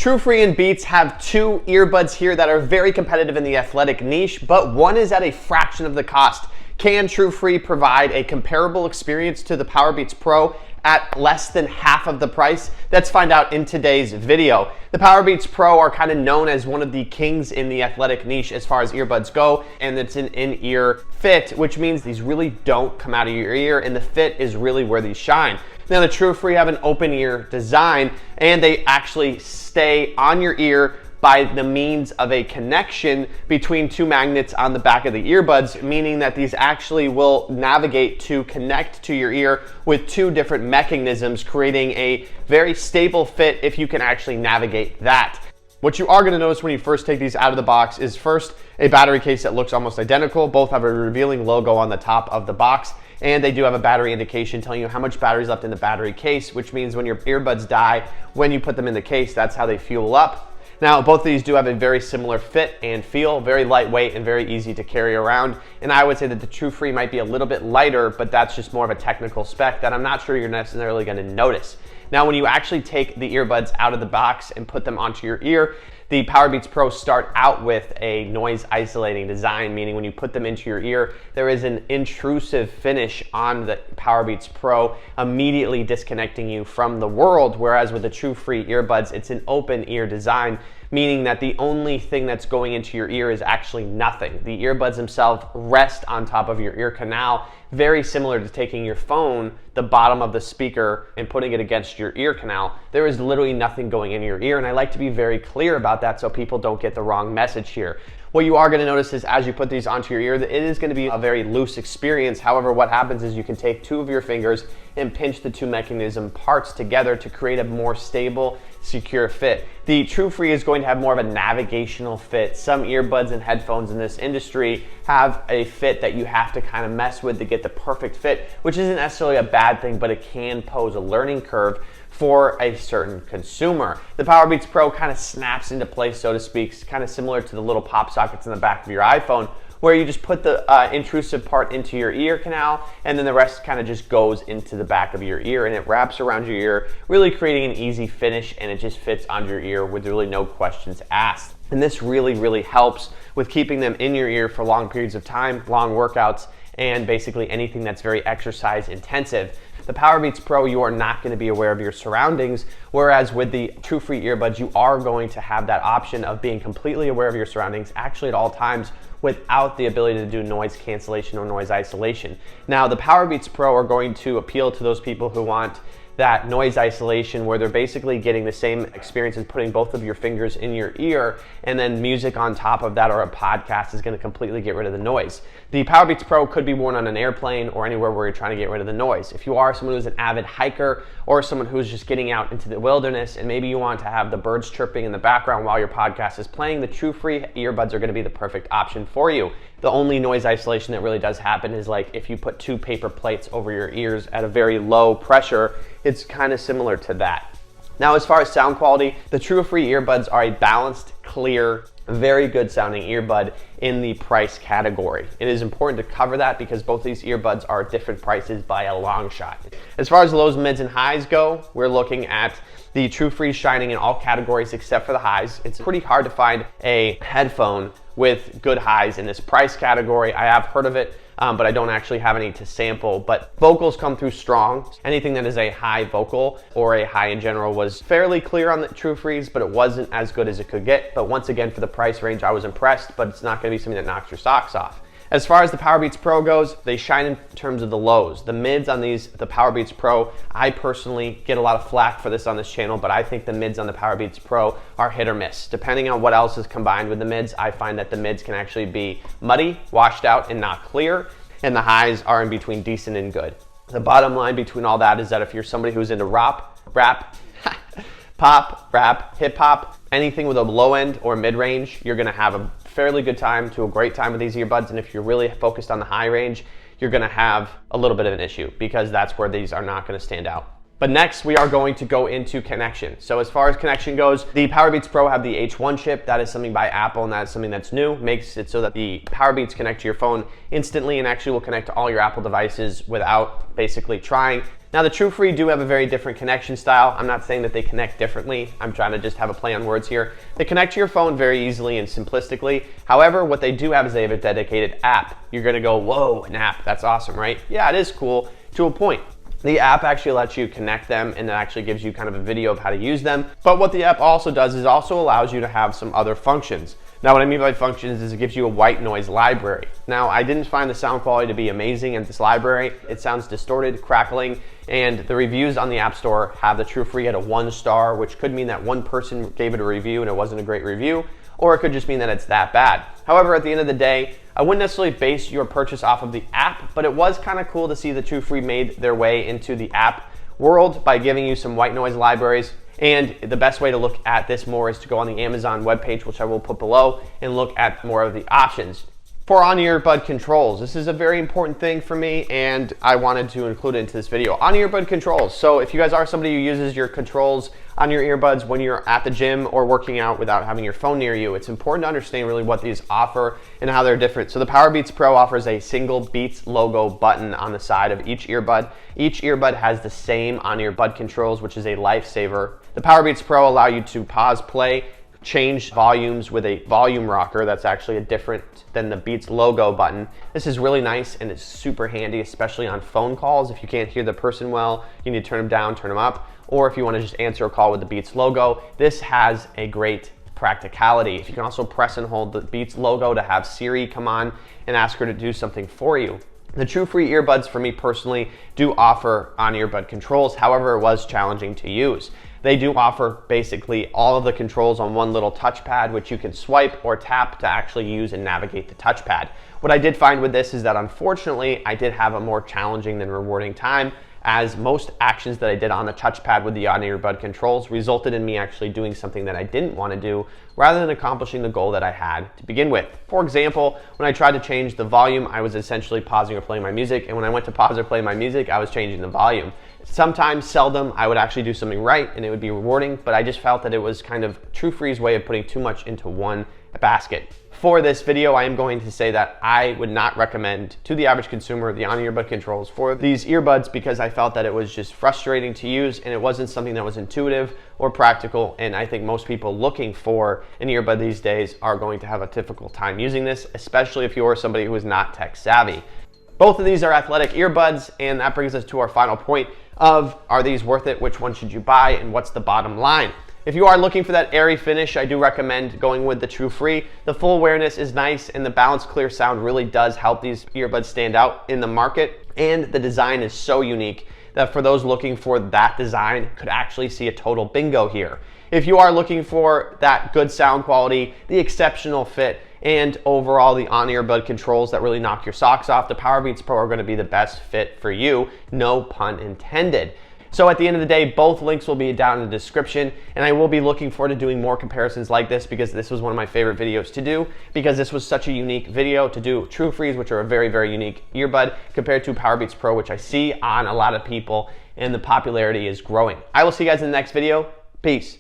Truefree and Beats have two earbuds here that are very competitive in the athletic niche, but one is at a fraction of the cost. Can Truefree provide a comparable experience to the Powerbeats Pro at less than half of the price? Let's find out in today's video. The Powerbeats Pro are kind of known as one of the kings in the athletic niche as far as earbuds go, and it's an in-ear fit, which means these really don't come out of your ear, and the fit is really where these shine. Now the Truefree have an open ear design, and they actually stay on your ear by the means of a connection between two magnets on the back of the earbuds, meaning that these actually will navigate to connect to your ear with two different mechanisms, creating a very stable fit if you can actually navigate that. What you are gonna notice when you first take these out of the box is first a battery case that looks almost identical. Both have a revealing logo on the top of the box, and they do have a battery indication telling you how much battery is left in the battery case, which means when your earbuds die, when you put them in the case, that's how they fuel up. Now, both of these do have a very similar fit and feel, very lightweight and very easy to carry around. And I would say that the Truefree might be a little bit lighter, but that's just more of a technical spec that I'm not sure you're necessarily gonna notice. Now, when you actually take the earbuds out of the box and put them onto your ear, the Powerbeats Pro start out with a noise isolating design, meaning when you put them into your ear, there is an intrusive finish on the Powerbeats Pro, immediately disconnecting you from the world, whereas with the Truefree earbuds, it's an open ear design, meaning that the only thing that's going into your ear is actually nothing. The earbuds themselves rest on top of your ear canal, very similar to taking your phone, the bottom of the speaker, and putting it against your ear canal. There is literally nothing going in your ear, and I like to be very clear about that so people don't get the wrong message here. What you are gonna notice is as you put these onto your ear, that it is gonna be a very loose experience. However, what happens is you can take two of your fingers and pinch the two mechanism parts together to create a more stable, secure fit. The Truefree is going to have more of a navigational fit. Some earbuds and headphones in this industry have a fit that you have to kind of mess with to get the perfect fit, which isn't necessarily a bad thing, but it can pose a learning curve for a certain consumer. The Powerbeats Pro kind of snaps into place, so to speak, kind of similar to the little pop sockets in the back of your iPhone, where you just put the intrusive part into your ear canal, and then the rest kind of just goes into the back of your ear, and it wraps around your ear, really creating an easy finish, and it just fits on your ear with really no questions asked. And this really, really helps with keeping them in your ear for long periods of time, long workouts, and basically anything that's very exercise intensive. The Powerbeats Pro, you are not going to be aware of your surroundings, whereas with the Truefree earbuds, you are going to have that option of being completely aware of your surroundings actually at all times without the ability to do noise cancellation or noise isolation. Now, the Powerbeats Pro are going to appeal to those people who want that noise isolation where they're basically getting the same experience as putting both of your fingers in your ear, and then music on top of that or a podcast is going to completely get rid of the noise. The Powerbeats Pro could be worn on an airplane or anywhere where you're trying to get rid of the noise. If you are someone who's an avid hiker or someone who's just getting out into the wilderness and maybe you want to have the birds chirping in the background while your podcast is playing, the Truefree earbuds are going to be the perfect option for you. The only noise isolation that really does happen is like if you put two paper plates over your ears at a very low pressure, it's kind of similar to that. Now, as far as sound quality, the Truefree earbuds are a balanced, clear, very good sounding earbud in the price category. It is important to cover that because both these earbuds are different prices by a long shot. As far as lows, mids, and highs go, we're looking at the Truefree shining in all categories except for the highs. It's pretty hard to find a headphone with good highs in this price category. I have heard of it, but I don't actually have any to sample. But vocals come through strong. Anything that is a high vocal or a high in general was fairly clear on the Truefrees, but it wasn't as good as it could get. But once again, for the price range, I was impressed, but it's not gonna be something that knocks your socks off. As far as the Powerbeats Pro goes, they shine in terms of the lows. The mids on these, the Powerbeats Pro, I personally get a lot of flack for this on this channel, but I think the mids on the Powerbeats Pro are hit or miss. Depending on what else is combined with the mids, I find that the mids can actually be muddy, washed out, and not clear, and the highs are in between decent and good. The bottom line between all that is that if you're somebody who's into rap, pop, rap, hip hop, anything with a low end or mid range, you're gonna have a fairly good time to a great time with these earbuds. And if you're really focused on the high range, you're gonna have a little bit of an issue because that's where these are not gonna stand out. But next we are going to go into connection. So as far as connection goes, the Powerbeats Pro have the H1 chip. That is something by Apple, and that is something that's new. Makes it so that the Powerbeats connect to your phone instantly and actually will connect to all your Apple devices without basically trying. Now the Truefree do have a very different connection style. I'm not saying that they connect differently. I'm trying to just have a play on words here. They connect to your phone very easily and simplistically. However, what they do have is they have a dedicated app. You're gonna go, whoa, an app, that's awesome, right? Yeah, it is cool to a point. The app actually lets you connect them, and it actually gives you kind of a video of how to use them. But what the app also does is also allows you to have some other functions. Now what I mean by functions is it gives you a white noise library. Now I didn't find the sound quality to be amazing in this library. It sounds distorted, crackling, and the reviews on the App Store have the Truefree at a 1 star, which could mean that one person gave it a review and it wasn't a great review, or it could just mean that it's that bad. However, at the end of the day, I wouldn't necessarily base your purchase off of the app, but it was kind of cool to see the Truefree made their way into the app world by giving you some white noise libraries. And the best way to look at this more is to go on the Amazon webpage, which I will put below, and look at more of the options. For on-earbud controls, this is a very important thing for me, and I wanted to include it into this video. On-earbud controls. So if you guys are somebody who uses your controls on your earbuds when you're at the gym or working out without having your phone near you, it's important to understand really what these offer and how they're different. So the Powerbeats Pro offers a single Beats logo button on the side of each earbud. Each earbud has the same on-earbud controls, which is a lifesaver. The Powerbeats Pro allow you to pause, play, change volumes with a volume rocker that's actually different than the Beats logo button. This is really nice and it's super handy, especially on phone calls. If you can't hear the person well, you need to turn them down, turn them up, or if you want to just answer a call with the Beats logo, this has a great practicality. If you can also press and hold the Beats logo to have Siri come on and ask her to do something for you. The Truefree earbuds, for me personally, do offer on-earbud controls. However, it was challenging to use. They do offer basically all of the controls on one little touchpad, which you can swipe or tap to actually use and navigate the touchpad. What I did find with this is that unfortunately, I did have a more challenging than rewarding time, as most actions that I did on the touchpad with the on-earbud controls resulted in me actually doing something that I didn't want to do rather than accomplishing the goal that I had to begin with. For example, when I tried to change the volume, I was essentially pausing or playing my music, and when I went to pause or play my music, I was changing the volume. Sometimes, seldom, I would actually do something right and it would be rewarding, but I just felt that it was kind of Truefree's way of putting too much into one basket. For this video, I am going to say that I would not recommend to the average consumer the on-earbud controls for these earbuds because I felt that it was just frustrating to use and it wasn't something that was intuitive or practical, and I think most people looking for an earbud these days are going to have a difficult time using this, especially if you're somebody who is not tech savvy. Both of these are athletic earbuds, and that brings us to our final point of, are these worth it? Which one should you buy, and what's the bottom line? If you are looking for that airy finish, I do recommend going with the Truefree. The full awareness is nice, and the balanced clear sound really does help these earbuds stand out in the market, and the design is so unique that for those looking for that design could actually see a total bingo here. If you are looking for that good sound quality, the exceptional fit, and overall the on-earbud controls that really knock your socks off, the Powerbeats Pro are going to be the best fit for you, no pun intended. So at the end of the day, both links will be down in the description, and I will be looking forward to doing more comparisons like this because this was one of my favorite videos to do, because this was such a unique video to do Truefrees, which are a very, very unique earbud, compared to Powerbeats Pro, which I see on a lot of people, and the popularity is growing. I will see you guys in the next video. Peace.